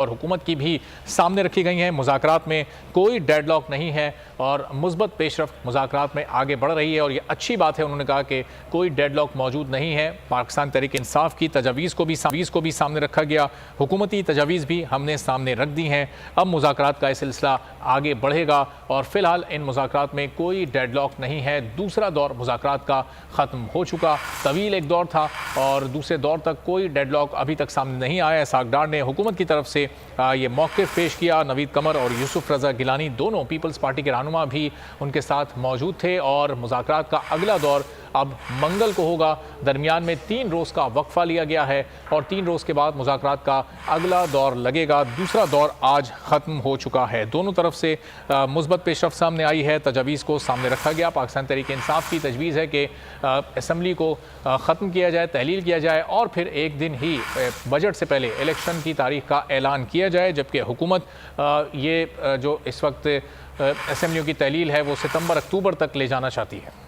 और हुकूमत की भी सामने रखी गई हैं। मुज़ाकरात में कोई डेडलॉक नहीं है और मुस्बत पेशरफ्त मुज़ाकरात में आगे बढ़ रही है और ये अच्छी बात है। उन्होंने कहा कि कोई डेडलॉक मौजूद नहीं है। पाकिस्तान तहरीक इंसाफ की तजावीज़ को भी सामने रखा गया, हुकूमती तजावीज़ भी हमने सामने रख दी हैं। अब मुज़ाकरात का सिलसिला आगे बढ़ेगा और फ़िलहाल इन मुज़ाकरात में कोई डेडलॉक नहीं है। दूसरा दौर मुज़ाकरात का ख़त्म हो चुका, तवील एक दौर था और दूसरे दौर तक कोई डेडलॉक अभी तक सामने नहीं आया। सागडार ने हुकूमत की तरफ से ये मौक़िफ़ पेश किया। नवीद कमर और यूसुफ रज़ा गिलानी दोनों पीपल्स पार्टी के रहनुमा भी उनके साथ मौजूद थे और मुज़ाकरात का अगला दौर अब मंगल को होगा। दरमियान में 3 रोज़ का वक्फ़ा लिया गया है और 3 रोज़ के बाद मुज़ाकरात का अगला दौर लगेगा। दूसरा दौर आज ख़त्म हो चुका है। दोनों तरफ से मुस्बत पेशरफ्त सामने आई है, तजावीज़ को सामने रखा गया। पाकिस्तान तहरीक इंसाफ की तजवीज़ है कि असम्बली को ख़त्म किया जाए, तहलील किया जाए और फिर एक दिन ही बजट से पहले इलेक्शन की तारीख का ऐलान किया जाए, जबकि हुकूमत ये जो इस वक्त असम्बलियों की तहलील है वो सितंबर अक्टूबर तक ले जाना चाहती है।